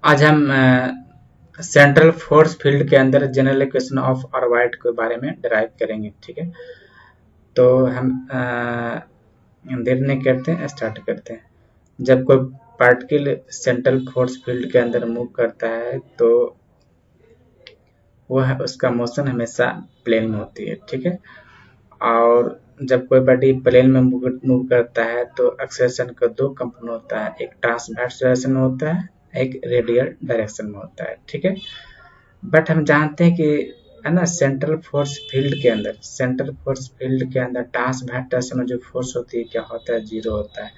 आज हम central force field के अंदर जनरल इक्वेशन ऑफ ऑर्बिट के बारे में डिराइव करेंगे। ठीक है, तो हम देर नहीं करते हैं, स्टार्ट करते हैं। जब कोई पार्टिकल सेंट्रल फोर्स फील्ड के अंदर मूव करता है तो वह उसका मोशन हमेशा प्लेन में होती है। ठीक है, और जब कोई बॉडी प्लेन में मूव करता है तो एक्सेलरेशन का दो कंपोनेंट होता है, एक ट्रांसवर्स डायरेक्शन में होता है, एक रेडियल डायरेक्शन में होता है। ठीक है, बट हम जानते हैं कि है ना, सेंट्रल फोर्स फील्ड के अंदर ट्रांसवर्स डायरेक्शन में जो फोर्स होती है क्या होता है, जीरो होता है।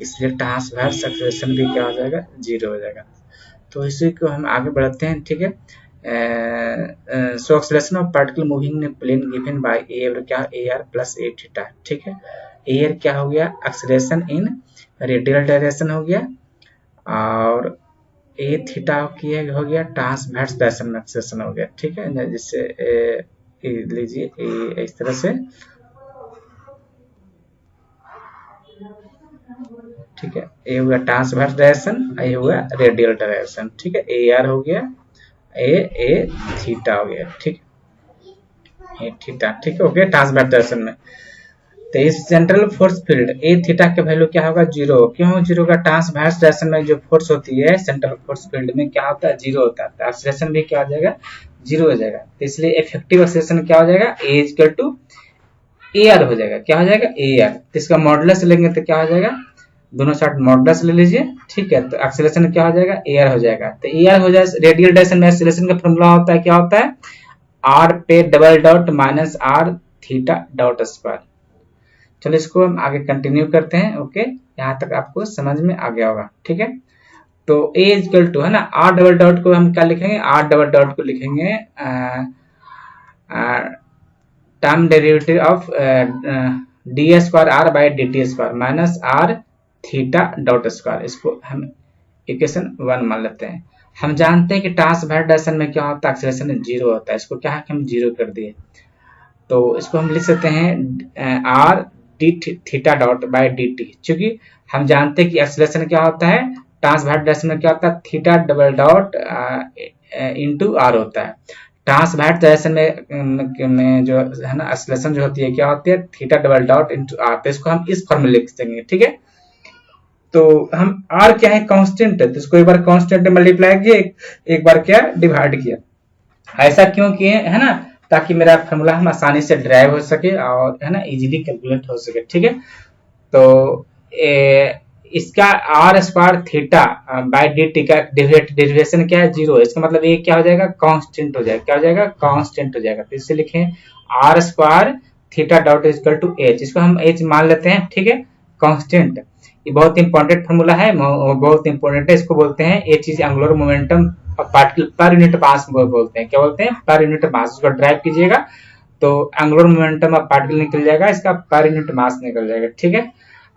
इसलिए ट्रांसवर्स एक्सेलरेशन भी क्या हो जाएगा, जीरो हो जाएगा। तो इसी को हम आगे बढ़ते हैं। ठीक है, so acceleration of particle moving in plane given by A क्या, A R plus A theta. ठीक है, ए आर क्या हो गया, एक्सेलरेशन इन रेडियल डायरेक्शन हो गया, और ए थीटा हो गया ट्रांसवर्स डायरेक्शन में एक्सेलरेशन हो गया। ठीक है, जिससे लीजिए इस तरह से। ठीक है, ये हुआ ट्रांसवर्स डायरेक्शन, ये हुआ रेडियल डायरेक्शन। ठीक है, ए आर हो गया, ए थीटा हो गया। ठीक, ए थीटा ठीक हो गया ट्रांसवर्स डायरेक्शन में। तो इस सेंट्रल फोर्स फील्ड ए थीटा का वैल्यू क्या होगा, जीरो। क्यों जीरो का, ट्रांसवर्स डायरेक्शन में जो फोर्स होती है सेंट्रल फोर्स फील्ड में क्या होता है, जीरो होता है। तो एक्सेलरेशन भी क्या हो जाएगा, जीरो हो जाएगा। तो इसलिए इफेक्टिव एक्सेलरेशन क्या हो जाएगा, ए इक्वल टू ए आर हो जाएगा। क्या हो जाएगा, ए आर। तो इसका मॉडुलस लेंगे तो क्या हो जाएगा, दोनों साइड मॉडुलस ले लीजिए। ठीक है, तो एक्सेलरेशन क्या हो जाएगा, ए आर हो जाएगा। तो ए आर हो जाए, रेडियल डायरेक्शन में एक्सेलरेशन का फॉर्मूला होता है, क्या होता है, आर पे double dot minus r theta dot square. चलो इसको हम आगे कंटिन्यू करते हैं। ओके, यहाँ तक आपको समझ में आ गया होगा। ठीक है, तो ए इक्वल टू है ना, आर डबल डॉट को हम क्या लिखेंगे, आर डबल डॉट को लिखेंगे term derivative of d square are by D T square minus r theta dot square. इसको हम इक्वेशन 1 मान लेते हैं। हम जानते हैं कि ट्रांसवर्स डायरेक्शन में क्या होता है, एक्सेलरेशन जीरो होता है। इसको क्या है कि हम जीरो कर दिए, तो इसको हम लिख सकते हैं R D theta dot by D T. चूंकि हम जानते हैं कि एक्सेलरेशन क्या होता है, ट्रांसवर्स डायरेक्शन में क्या होता है, theta double dot into r होता है। ट्रांसवर्स डायरेक्शन में जो है ना, एक्सेलरेशन जो होती है क्या होती है, theta double dot into r. तो इसको हम इस फॉर्म में लिख देंगे। ठीक है, तो हम आर क्या है, कांस्टेंट है, तो इसको एक बार कांस्टेंट मल्टीप्लाई किए, एक बार क्या डिवाइड किया। ऐसा क्यों किए है ना, ताकि मेरा फॉर्मूला हम आसानी से ड्राइव हो सके और है ना इजीली कैलकुलेट हो सके। ठीक है, तो इसका r square theta by D t का डेरिवेशन क्या है, जीरो है। इसका मतलब ये क्या हो जाएगा, कांस्टेंट हो जाएगा। क्या हो जाएगा, कांस्टेंट हो जाएगा। तो इससे लिखें r square theta dot equal to h. इसको हम एच मान लेते हैं। ठीक है, कांस्टेंट, ये बहुत इंपॉर्टेंट फॉर्मूला है, बहुत इंपॉर्टेंट है। इसको बोलते हैं H is angular momentum particle per unit mass बोलते हैं। क्या बोलते हैं, पर यूनिट मास। उसको ड्राइव कीजिएगा तो एंगुलर मोमेंटम ऑफ पार्टिकल निकल जाएगा, इसका पर यूनिट मास निकल जाएगा। ठीक है,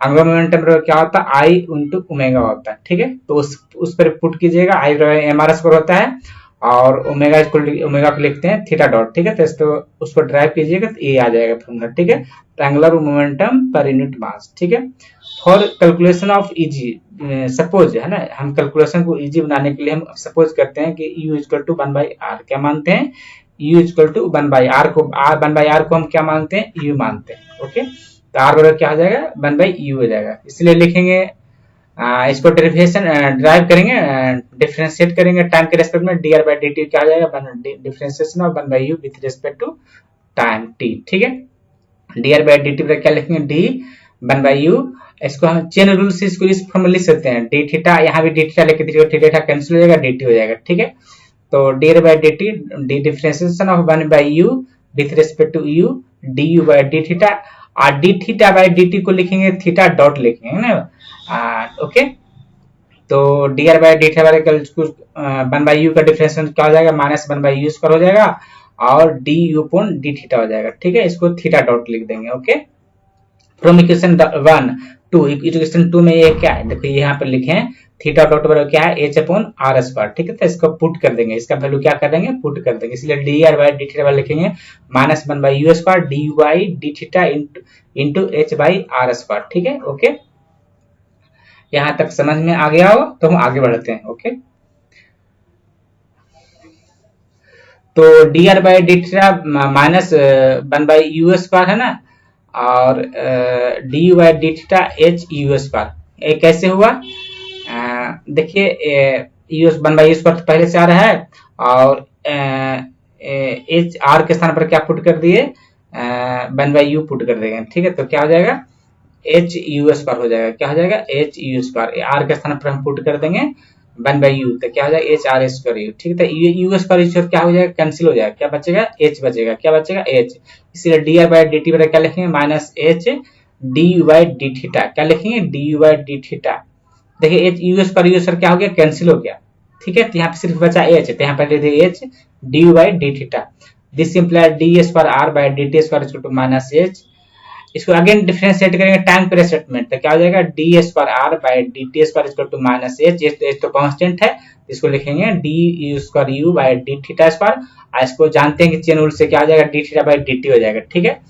एंगुलर मोमेंटम क्या होता है, आई इंटू ओमेगा होता है। ठीक है, तो उस पर पुट कीजिएगा, आई एम आर स्क्वायर होता है और ओमेगा को लिखते हैं थीटा डॉट। ठीक है, तो इसको उसको ड्राइव कीजिएगा तो ये आ जाएगा फॉर्मूला। ठीक है, angular momentum per unit mass. ठीक है, for calculation of easy, suppose है ना, हम कैलकुलेशन को इजी बनाने के लिए हम सपोज करते हैं कि u इक्वल टू 1/r। क्या मानते हैं, u इक्वल टू 1/r को, 1/r को हम क्या मानते हैं, u मानते हैं। ओके, तो r बराबर क्या हो जाएगा, 1/u हो जाएगा। इसलिए लिखेंगे इसको डेरिवेशन ड्राइव करेंगे, डिफरेंशिएट करेंगे टाइम के रेस्पेक्ट में, dr बाई dt क्या हो जाएगा, differentiation of 1/u with respect to time t। ठीक है, dr बाई dt पर क्या लिखेंगे, d 1/u। इसको हम चेन रूल से इसको इस फॉर्म में लिख सकते हैं, d थीटा, यहाँ भी d थीटा लेके थीटा कैंसिल हो जाएगा, dt हो जाएगा। ठीक है, तो dr by dt d differentiation of 1/u with respect to u du by d theta, और d थीटा बाई dt को लिखेंगे थीटा डॉट लिखेंगे ना। ओके, तो dr बाई dt वाले का 1/u का डिफरेंशिएशन क्या हो जाएगा, माइनस 1/u स्क्वायर हो जाएगा और du अपॉन d थीटा हो जाएगा। ठीक है, इसको थीटा डॉट लिख देंगे। Okay, from equation 1 to equation 2 में ये क्या है, देखो यहाँ पर लिखे हैं थीटा डॉट बराबर क्या है, एच अपॉन आर स्क्वायर। ठीक है, तो इसको पुट कर देंगे, इसका वैल्यू क्या कर देंगे, पुट कर देंगे। इसलिए D R by D theta लिखेंगे minus 1/u square D you by D theta into H by R square. ठीक है, ओके, यहाँ तक समझ में आ गया हो तो हम आगे बढ़ते हैं। ओके, तो D R by D theta minus 1 by you square है ना, और D you by D theta H U square. ये कैसे हुआ? देखिए यू 1 बाई यू स्क्वायर पहले से आ रहा है, और एच आर के स्थान पर क्या पुट कर दिए, 1 बाई यू पुट कर देंगे। ठीक है, तो क्या हो जाएगा, एच यू स्क्वायर हो जाएगा। क्या हो जाएगा, एच यू स्क्वायर। आर के स्थान पर हम पुट कर देंगे 1 बाई यू, तो क्या हो जाएगा, एच आर स्क्वायर यू। ठीक है, तो यू स्क्वायर क्या हो जाएगा, कैंसिल हो जाएगा। क्या बचेगा, एच बचेगा। क्या बचेगा, एच। इसीलिए D R by D T क्या लिखेंगे, minus H d you by D theta. क्या लिखेंगे, d you by D theta. देखिए एच यू स्क्वायर क्या हो गया, कैंसिल हो गया। ठीक है, तो यहाँ पे सिर्फ बचा एच, तो यहाँ पर लिख दिए h d you by D theta. This simply d square are by D T square equal to minus h. इसको अगेन डिफरेंशिएट करेंगे टाइम पीरियड स्टेटमेंट, तो क्या हो जाएगा, d square are by D T square equal to minus h. H तो constant है, इसको लिखेंगे d u square u by D theta square. इसको जानते हैं कि चेन रूल से क्या हो जाएगा, D theta by D T हो जाएगा। ठीक है,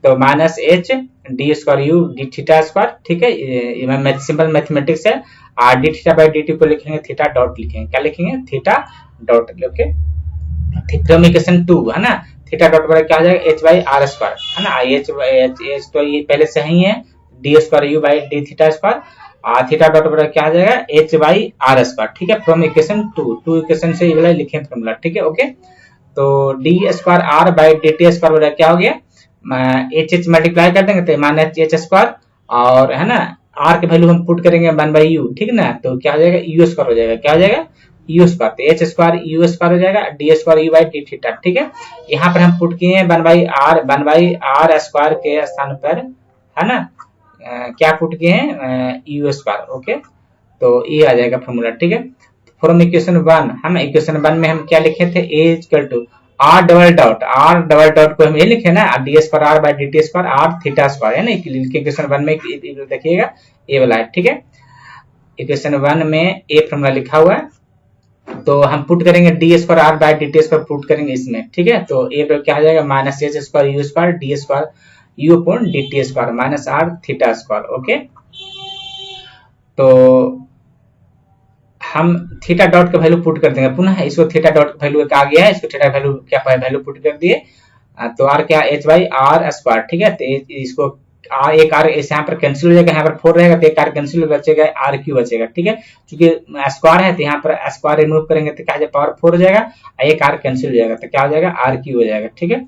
तो minus H D square u d theta square. ठीक है, ये सिंपल मैथमेटिक्स है। R D theta by D T को लिखेंगे थीटा डॉट लिखेंगे। क्या लिखेंगे, theta dot. Okay, from equation 2 है ना, थीटा डॉट बराबर क्या हो जाएगा, एच बाई आर स्क्वायर है ना। एच तो ये पहले से ही है, d square u by D theta square. Theta dot बराबर क्या हो जाएगा, एच बाई आर स्क्वायर। ठीक है, फ्रॉम इक्वेशन 2 इक्वेशन से ये वाला लिखें फॉर्मूला। ठीक है, ओके, तो d square are by D T square बराबर क्या हो गया, एच एच मल्टीप्लाई कर देंगे तो माइनस एच स्क्वायर, और है ना आर के वैल्यू हम पुट करेंगे 1/u। ठीक ना, तो क्या हो जाएगा, यू स्क्वायर हो जाएगा। क्या हो जाएगा, यू स्क्वायर। तो एच स्क्वायर यू स्क्वायर हो जाएगा, d square u by D theta. ठीक है, यहाँ पर हम पुट किए हैं 1/r स्क्वायर के स्थान पर, है ना, क्या पुट किए हैं, यू स्क्वायर। ओके, तो ये आ जाएगा फॉर्मूला। ठीक है, फ्रॉम इक्वेशन 1 हम इक्वेशन 1 में हम क्या लिखे थे, A equal to R double dot को हम ये लिखे ना, D square are by D T square R theta square है ना। इक्वेशन 1 में देखिएगा ये वाला है। ठीक है, इक्वेशन 1 में ए फॉर्मूला लिखा हुआ है, तो हम पुट करेंगे d square are by D T square put करेंगे इसमें। ठीक है, तो ए पर क्या हो जाएगा, minus h square u square d square u upon d T square minus r theta square. Okay, तो हम थीटा डॉट का वैल्यू पुट कर देंगे पुनः। इसको थीटा डॉट का वैल्यू आ गया है, इसको थीटा वैल्यू क्या वैल्यू पुट कर दिए, तो आर क्या, एच बाई आर स्क्वायर। ठीक है, तो इसको एक आर यहाँ पर कैंसिल हो जाएगा, यहाँ पर 4 रहेगा तो एक आर कैंसिल बचेगा, आर क्यू बचेगा। ठीक है, क्योंकि स्क्वायर है तो यहाँ पर स्क्वायर रिमूव करेंगे तो क्या हो जाएगा, पावर 4 हो जाएगा, एक आर कैंसिल हो जाएगा तो क्या हो जाएगा, आर क्यू हो जाएगा। ठीक है,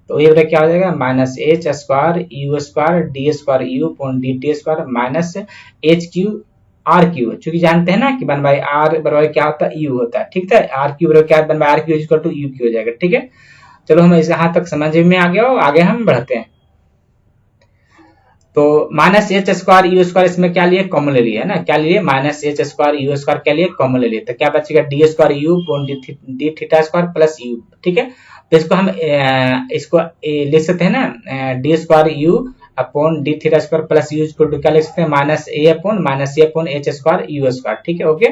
तो ये क्या हो जाएगा, minus h square u square d square u upon d T square minus H Q R Q. चूंकि जानते हैं ना कि 1/r बराबर क्या होता है, यू होता है। ठीक है, आर क्यू बराबर क्या, 1/r q equal to u q हो जाएगा। ठीक है, चलो हम इस यहाँ तक समझ में आ गया, आगे हम बढ़ते हैं। तो minus h square u square इसमें क्या लिए, कॉमन ले लिया है ना। क्या लिए, minus h square u square क्या लिए, कॉमन ले लिए, तो क्या बचेगा, D square u upon d theta square plus you. ठीक है, तो इसको हम इसको लिख सकते हैं ना, D square u upon d theta square plus u equal to क्या लिख सकते हैं, minus a upon h square u square. ठीक है, okay,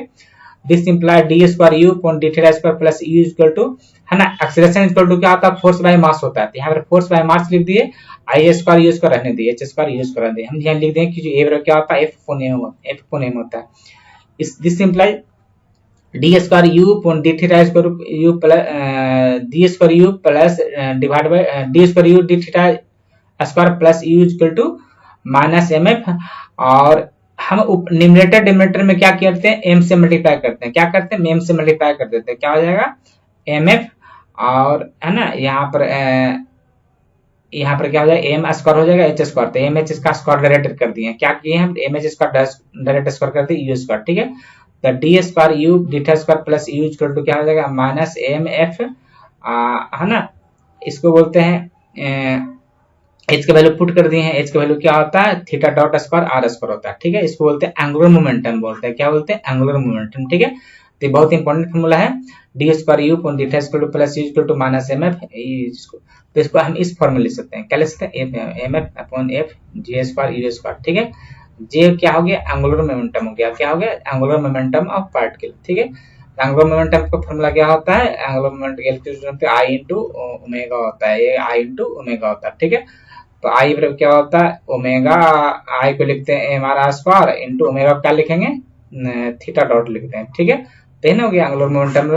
this imply d square u upon d theta square plus u equal to, है ना, acceleration equal to क्या होता है, फोर्स बाय मास होता है। तो यहाँ पर फोर्स बाय मास लिख दिए, आई स्क्वायर यू स्क्वायर रहने दिए, एच स्क्वायर यू स्क्वायर रहने दिए। हम यहाँ लिख दें कि ए बराबर क्या होता है, एफ अपॉन एम होता है। इस this imply d square u upon d theta square u plus d square u plus divide by d square u d theta square plus u equal to minus m f. और हम numerator denominator में क्या करते हैं, M से multiply करते हैं। क्या करते हैं, एम से मल्टीप्लाई कर देते हैं। क्या हो जाएगा, एम एफ, और है ना यहाँ पर क्या हो जाएगा, एम स्क्वायर हो जाएगा एच स्क्वायर। तो एम एच का स्क्वायर डायरेक्ट कर दिए, क्या किए हम, m h square direct square कर दिए यू स्क्वायर। ठीक है, तो d square u d theta square plus u equal to क्या हो जाएगा, माइनस एम एफ, है ना, इसको बोलते हैं एच का वैल्यू पुट कर दिए हैं। एच का वैल्यू क्या होता है, theta dot square r square होता है। ठीक है, इसको बोलते हैं एंगुलर मोमेंटम, बोलते हैं क्या बोलते हैं, एंगुलर मोमेंटम। ठीक है, तो बहुत इंपॉर्टेंट फॉर्मूला है, d square u upon d theta square plus u equal to minus m f. तो इसको हम इस फॉर्म में लिख सकते हैं, क्या लिख सकते हैं, m f upon f j square u square. ठीक है, जे क्या हो गया, एंगुलर मोमेंटम हो गया। क्या हो गया, एंगुलर मोमेंटम ऑफ पार्टिकल। ठीक है, एंगुलर मोमेंटम का फॉर्मूला क्या होता है, एंगुलर मोमेंटम आई इंटू ओमेगा होता है, ये आई इंटू ओमेगा होता है। ठीक है, तो आई बराबर क्या होता है, ओमेगा, आई को लिखते हैं m r square into omega क्या लिखेंगे, थीटा डॉट लिखते हैं। ठीक है, तो हो गया angular momentum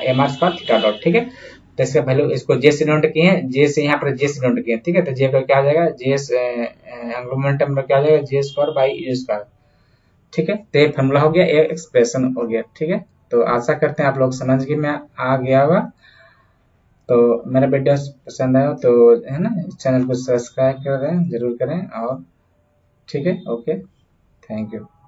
m r square theta dot, ठीक है। तो इसका वैल्यू इसको जे से डिनोट किए हैं, जे से यहाँ पर जे से डिनोट किए हैं, ठीक है। तो जे का क्या आ जाएगा, जे एंगुलर मोमेंटम का क्या आ जाएगा, J square by you square, ठीक है। तो ये फॉर्मूला हो गया, ये एक्सप्रेशन हो गया, ठीक है। तो आशा करते हैं आप लोग समझ गए, मैं आ गया होगा। तो मेरा वीडियो पसंद आया तो है ना, चैनल को सब्सक्राइब कर दें, जरूर करें। और ठीक है, ओके, थैंक यू।